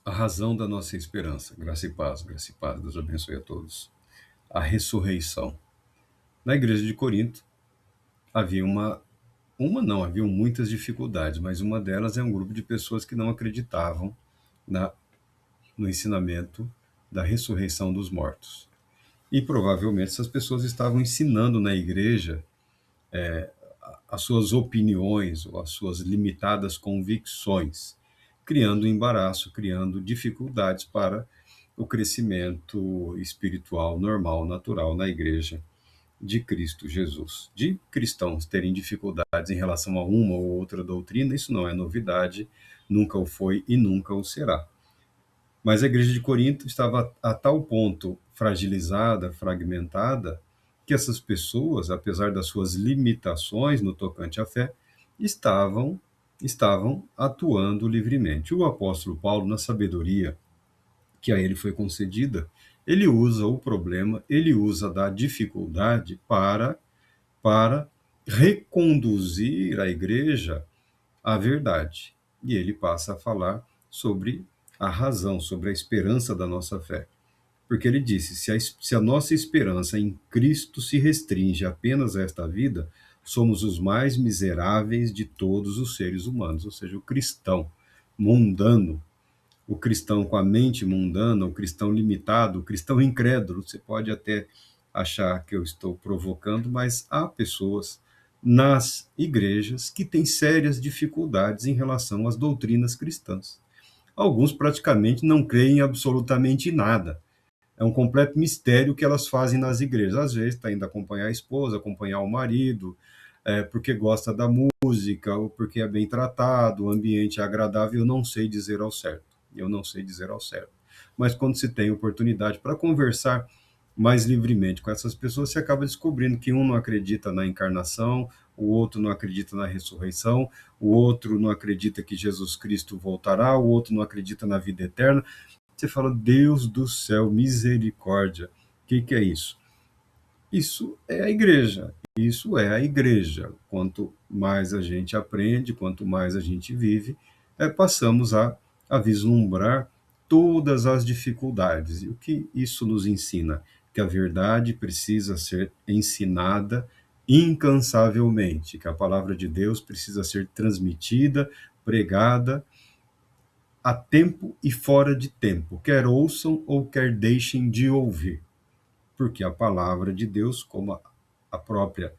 A razão da nossa esperança. Graça e paz, graça e paz. Deus abençoe a todos. A ressurreição. Na igreja de Corinto havia haviam muitas dificuldades, mas uma delas é um grupo de pessoas que não acreditavam na, no ensinamento da ressurreição dos mortos. E provavelmente essas pessoas estavam ensinando na igreja as suas opiniões ou as suas limitadas convicções, criando embaraço, criando dificuldades para o crescimento espiritual normal, natural na igreja de Cristo Jesus. De cristãos terem dificuldades em relação a uma ou outra doutrina, isso não é novidade, nunca o foi e nunca o será. Mas a igreja de Corinto estava a tal ponto fragilizada, fragmentada, que essas pessoas, apesar das suas limitações no tocante à fé, estavam estavam atuando livremente. O apóstolo Paulo, na sabedoria que a ele foi concedida, ele usa o problema, ele usa da dificuldade para reconduzir a igreja à verdade. E ele passa a falar sobre a razão, sobre a esperança da nossa fé. Porque ele disse: se a nossa esperança em Cristo se restringe apenas a esta vida, somos os mais miseráveis de todos os seres humanos. Ou seja, o cristão mundano, o cristão com a mente mundana, o cristão limitado, o cristão incrédulo. Você pode até achar que eu estou provocando, mas há pessoas nas igrejas que têm sérias dificuldades em relação às doutrinas cristãs. Alguns praticamente não creem absolutamente em nada. É um completo mistério o que elas fazem nas igrejas. Às vezes está indo acompanhar a esposa, acompanhar o marido, porque gosta da música, ou porque é bem tratado, o ambiente é agradável, eu não sei dizer ao certo. Eu não sei dizer ao certo. Mas quando se tem oportunidade para conversar mais livremente com essas pessoas, você acaba descobrindo que um não acredita na encarnação, o outro não acredita na ressurreição, o outro não acredita que Jesus Cristo voltará, o outro não acredita na vida eterna. Você fala: Deus do céu, misericórdia. O que é isso? Isso é a igreja. Isso é a igreja. Quanto mais a gente aprende, quanto mais a gente vive, passamos a vislumbrar todas as dificuldades. E o que isso nos ensina? Que a verdade precisa ser ensinada incansavelmente, que a palavra de Deus precisa ser transmitida, pregada, a tempo e fora de tempo, quer ouçam ou quer deixem de ouvir, porque a palavra de Deus, como a própria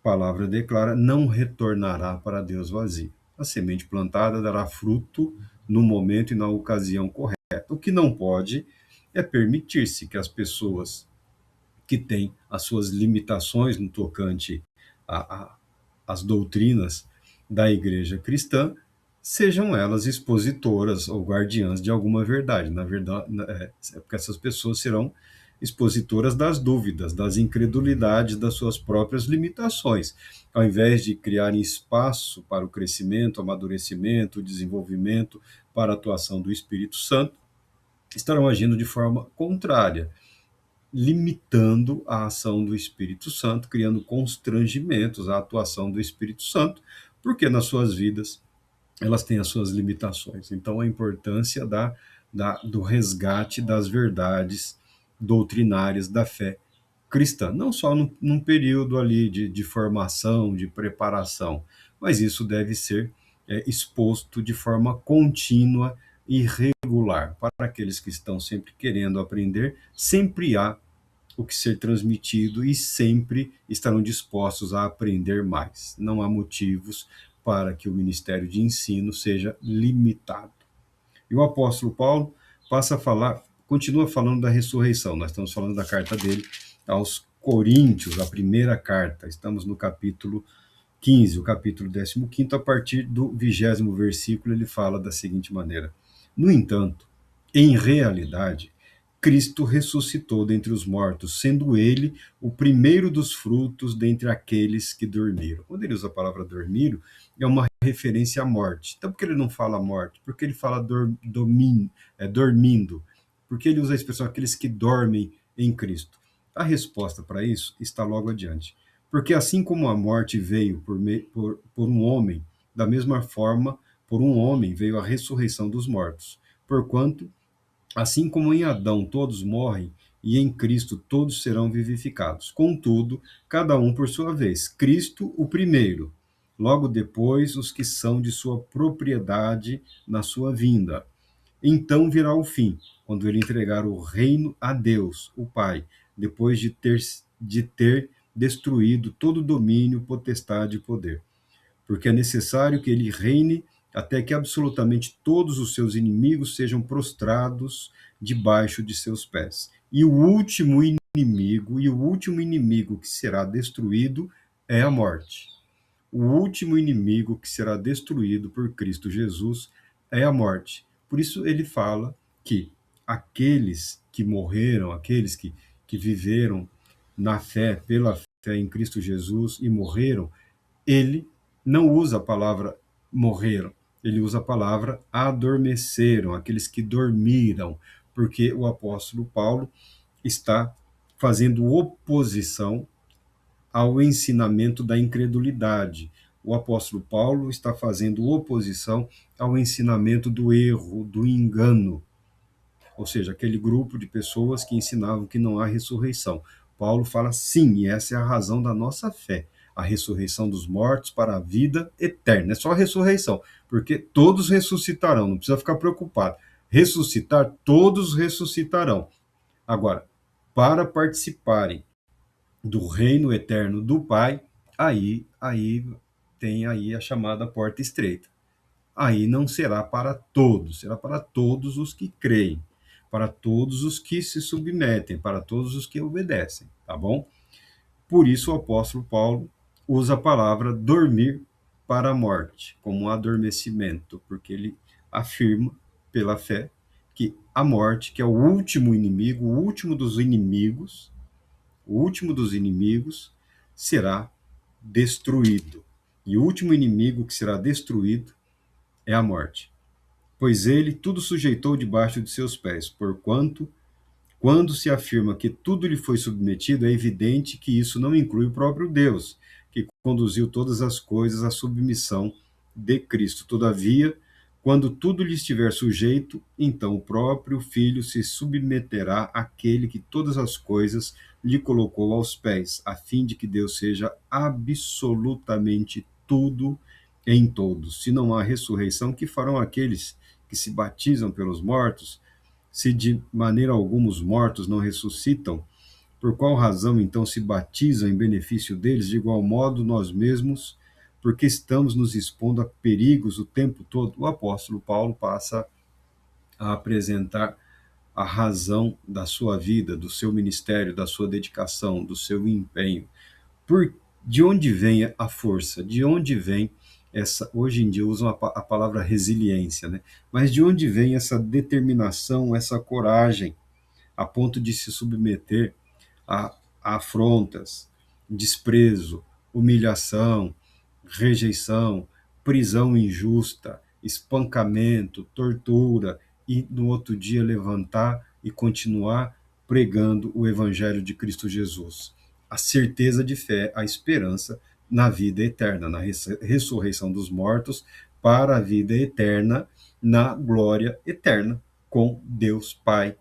palavra declara, não retornará para Deus vazia. A semente plantada dará fruto no momento e na ocasião correta. O que não pode é permitir-se que as pessoas que têm as suas limitações no tocante às doutrinas da igreja cristã, sejam elas expositoras ou guardiãs de alguma verdade. Na verdade, porque essas pessoas serão expositoras das dúvidas, das incredulidades, das suas próprias limitações. Ao invés de criarem espaço para o crescimento, amadurecimento, desenvolvimento, para a atuação do Espírito Santo, estarão agindo de forma contrária, limitando a ação do Espírito Santo, criando constrangimentos à atuação do Espírito Santo, porque nas suas vidas elas têm as suas limitações. Então, a importância do resgate das verdades doutrinárias da fé cristã, não só num período ali de formação, de preparação, mas isso deve ser exposto de forma contínua e regular. Para aqueles que estão sempre querendo aprender, sempre há o que ser transmitido e sempre estarão dispostos a aprender mais. Não há motivos para que o ministério de ensino seja limitado. E o apóstolo Paulo passa a falar, continua falando da ressurreição. Nós estamos falando da carta dele aos Coríntios, a primeira carta. Estamos no capítulo 15, o capítulo 15, a partir do 20º versículo, ele fala da seguinte maneira: No entanto, em realidade, Cristo ressuscitou dentre os mortos, sendo ele o primeiro dos frutos dentre aqueles que dormiram. Quando ele usa a palavra dormiram, é uma referência à morte. Então, por que ele não fala morte? Porque ele fala dormindo. Porque ele usa a expressão aqueles que dormem em Cristo. A resposta para isso está logo adiante. Porque assim como a morte veio por um homem, da mesma forma, por um homem veio a ressurreição dos mortos. Porquanto, assim como em Adão todos morrem, e em Cristo todos serão vivificados. Contudo, cada um por sua vez. Cristo, o primeiro. Logo depois, os que são de sua propriedade na sua vinda. Então virá o fim, quando ele entregar o reino a Deus, o Pai, depois de ter destruído todo domínio, potestade e poder. Porque é necessário que ele reine até que absolutamente todos os seus inimigos sejam prostrados debaixo de seus pés. E o último inimigo que será destruído é a morte. O último inimigo que será destruído por Cristo Jesus é a morte. Por isso ele fala que aqueles que morreram, aqueles que viveram na fé, pela fé em Cristo Jesus e morreram, ele não usa a palavra morreram, ele usa a palavra adormeceram, aqueles que dormiram, porque o apóstolo Paulo está fazendo oposição ao ensinamento da incredulidade. O apóstolo Paulo está fazendo oposição ao ensinamento do erro, do engano, ou seja, aquele grupo de pessoas que ensinavam que não há ressurreição. Paulo fala sim, e essa é a razão da nossa fé, a ressurreição dos mortos para a vida eterna. É só a ressurreição, porque todos ressuscitarão, não precisa ficar preocupado. Ressuscitar, todos ressuscitarão. Agora, para participarem do reino eterno do Pai, aí tem aí a chamada porta estreita. Aí não será para todos, será para todos os que creem, para todos os que se submetem, para todos os que obedecem, tá bom? Por isso o apóstolo Paulo usa a palavra dormir para a morte, como um adormecimento, porque ele afirma pela fé que a morte, que é o último inimigo, o último dos inimigos será destruído. E o último inimigo que será destruído é a morte. Pois ele tudo sujeitou debaixo de seus pés, porquanto, quando se afirma que tudo lhe foi submetido, é evidente que isso não inclui o próprio Deus, que conduziu todas as coisas à submissão de Cristo. Todavia, quando tudo lhe estiver sujeito, então o próprio Filho se submeterá àquele que todas as coisas lhe colocou aos pés, a fim de que Deus seja absolutamente tudo em todos. Se não há ressurreição, que farão aqueles que se batizam pelos mortos? Se de maneira alguma os mortos não ressuscitam, por qual razão então se batizam em benefício deles? De igual modo, nós mesmos, porque estamos nos expondo a perigos o tempo todo, o apóstolo Paulo passa a apresentar a razão da sua vida, do seu ministério, da sua dedicação, do seu empenho. De onde vem a força? De onde vem essa? Hoje em dia usam a palavra resiliência, né? Mas de onde vem essa determinação, essa coragem, a ponto de se submeter a afrontas, desprezo, humilhação, rejeição, prisão injusta, espancamento, tortura, e no outro dia levantar e continuar pregando o Evangelho de Cristo Jesus? A certeza de fé, a esperança na vida eterna, na ressurreição dos mortos para a vida eterna, na glória eterna com Deus Pai,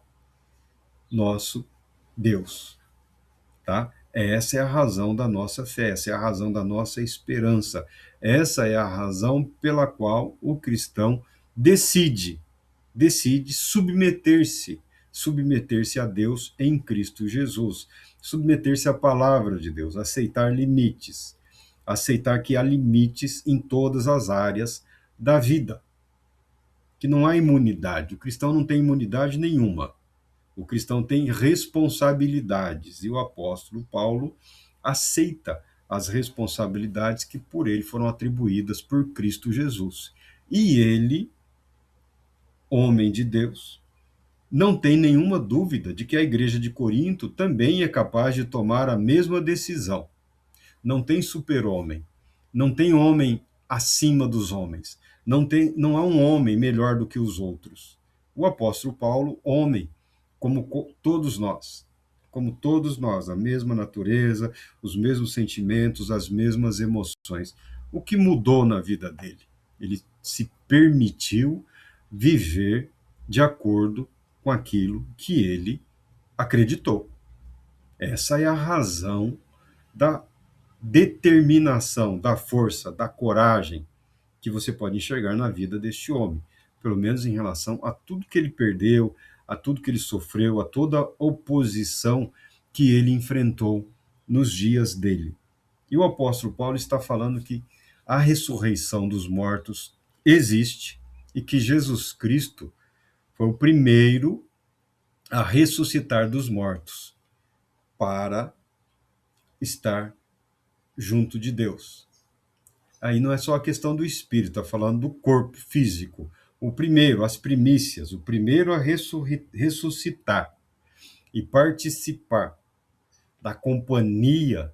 nosso Deus, tá? Essa é a razão da nossa fé, essa é a razão da nossa esperança, essa é a razão pela qual o cristão decide submeter-se a Deus em Cristo Jesus, submeter-se à palavra de Deus, aceitar limites, aceitar que há limites em todas as áreas da vida, que não há imunidade, o cristão não tem imunidade nenhuma. O cristão tem responsabilidades e o apóstolo Paulo aceita as responsabilidades que por ele foram atribuídas por Cristo Jesus. E ele, homem de Deus, não tem nenhuma dúvida de que a igreja de Corinto também é capaz de tomar a mesma decisão. Não tem super-homem, não tem homem acima dos homens, não há um homem melhor do que os outros. O apóstolo Paulo, homem, como todos nós, a mesma natureza, os mesmos sentimentos, as mesmas emoções. O que mudou na vida dele? Ele se permitiu viver de acordo com aquilo que ele acreditou. Essa é a razão da determinação, da força, da coragem que você pode enxergar na vida deste homem, pelo menos em relação a tudo que ele perdeu, a tudo que ele sofreu, a toda a oposição que ele enfrentou nos dias dele. E o apóstolo Paulo está falando que a ressurreição dos mortos existe e que Jesus Cristo foi o primeiro a ressuscitar dos mortos para estar junto de Deus. Aí não é só a questão do espírito, está falando do corpo físico. O primeiro, as primícias, o primeiro a ressuscitar e participar da companhia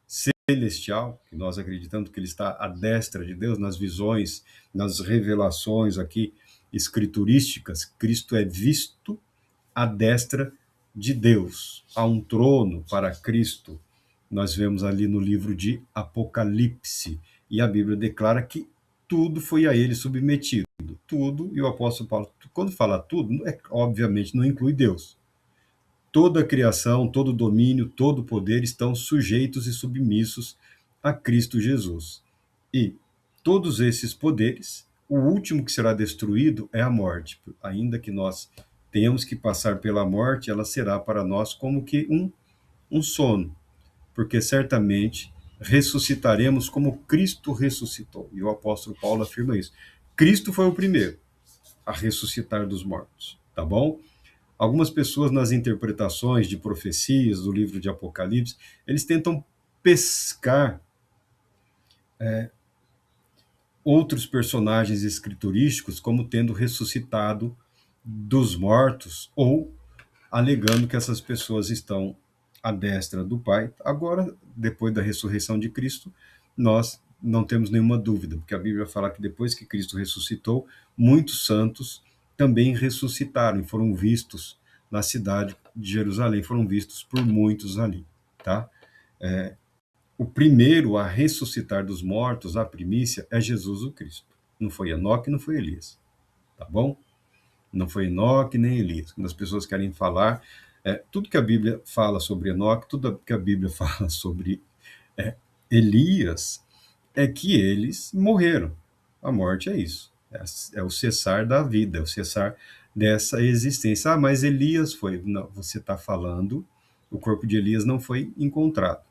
celestial, que nós acreditamos que ele está à destra de Deus, nas visões, nas revelações aqui escriturísticas, Cristo é visto à destra de Deus. Há um trono para Cristo. Nós vemos ali no livro de Apocalipse, e a Bíblia declara que tudo foi a ele submetido. Tudo, e o apóstolo Paulo, quando fala tudo, obviamente não inclui Deus. Toda a criação, todo o domínio, todo o poder estão sujeitos e submissos a Cristo Jesus. E todos esses poderes, o último que será destruído é a morte. Ainda que nós tenhamos que passar pela morte, ela será para nós como que um sono, porque certamente ressuscitaremos como Cristo ressuscitou. E o apóstolo Paulo afirma isso. Cristo foi o primeiro a ressuscitar dos mortos, tá bom? Algumas pessoas nas interpretações de profecias do livro de Apocalipse, eles tentam pescar outros personagens escriturísticos como tendo ressuscitado dos mortos, ou alegando que essas pessoas estão à destra do Pai. Agora, depois da ressurreição de Cristo, nós não temos nenhuma dúvida, porque a Bíblia fala que depois que Cristo ressuscitou, muitos santos também ressuscitaram e foram vistos na cidade de Jerusalém, foram vistos por muitos ali, tá? O primeiro a ressuscitar dos mortos, a primícia, é Jesus o Cristo. Não foi Enoque, não foi Elias, tá bom? Não foi Enoque nem Elias. Quando as pessoas querem falar, tudo que a Bíblia fala sobre Enoque, tudo que a Bíblia fala sobre Elias, é que eles morreram. A morte é isso. É o cessar da vida, é o cessar dessa existência. Ah, mas Elias foi. Não, você está falando, o corpo de Elias não foi encontrado.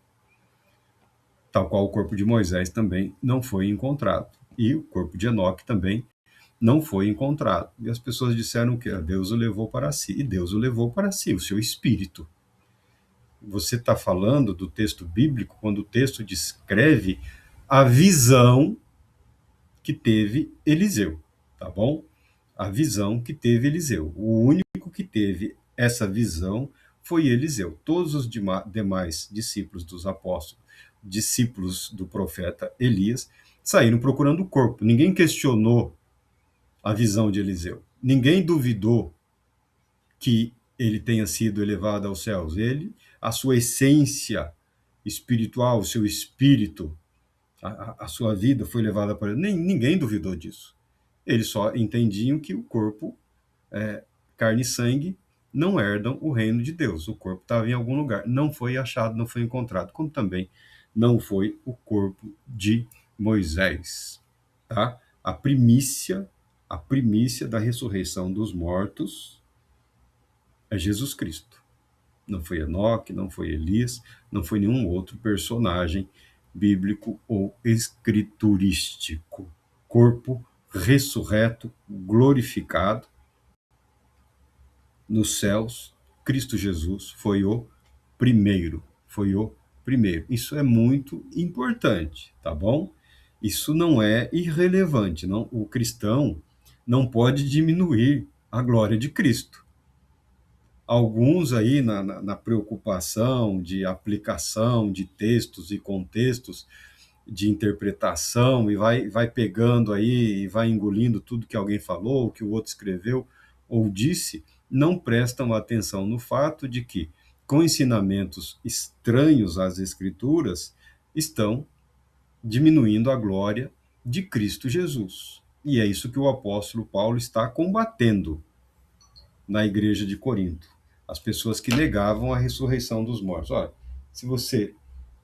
Tal qual o corpo de Moisés também não foi encontrado. E o corpo de Enoque também não foi encontrado. E as pessoas disseram que Deus o levou para si. E Deus o levou para si, o seu espírito. Você está falando do texto bíblico quando o texto descreve a visão que teve Eliseu, tá bom? A visão que teve Eliseu. O único que teve essa visão foi Eliseu. Todos os demais discípulos dos apóstolos, discípulos do profeta Elias, saíram procurando o corpo. Ninguém questionou a visão de Eliseu. Ninguém duvidou que ele tenha sido elevado aos céus. Ele, a sua essência espiritual, o seu espírito, a sua vida foi levada para ele. Ninguém duvidou disso. Eles só entendiam que o corpo, carne e sangue, não herdam o reino de Deus. O corpo estava em algum lugar. Não foi achado, não foi encontrado. Como também não foi o corpo de Moisés. Tá? A primícia da ressurreição dos mortos é Jesus Cristo. Não foi Enoque, não foi Elias, não foi nenhum outro personagem bíblico ou escriturístico. Corpo ressurreto, glorificado nos céus, Cristo Jesus foi o primeiro, foi o primeiro. Isso é muito importante, tá bom? Isso não é irrelevante, não. O cristão não pode diminuir a glória de Cristo. Alguns aí na preocupação de aplicação de textos e contextos de interpretação e vai pegando aí e vai engolindo tudo que alguém falou, que o outro escreveu ou disse, não prestam atenção no fato de que, com ensinamentos estranhos às Escrituras, estão diminuindo a glória de Cristo Jesus. E é isso que o apóstolo Paulo está combatendo. na igreja de Corinto, as pessoas que negavam a ressurreição dos mortos. Olha, se você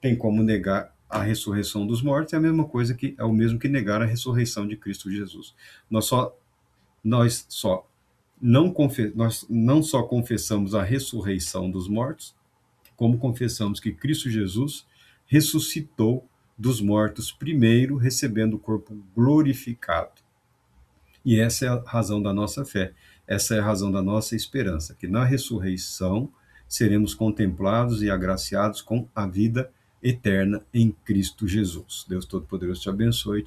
tem como negar a ressurreição dos mortos, é a mesma coisa que é o mesmo que negar a ressurreição de Cristo Jesus. Nós não só confessamos a ressurreição dos mortos, como confessamos que Cristo Jesus ressuscitou dos mortos primeiro, recebendo o corpo glorificado. E essa é a razão da nossa fé, essa é a razão da nossa esperança, que na ressurreição seremos contemplados e agraciados com a vida eterna em Cristo Jesus. Deus Todo-Poderoso te abençoe.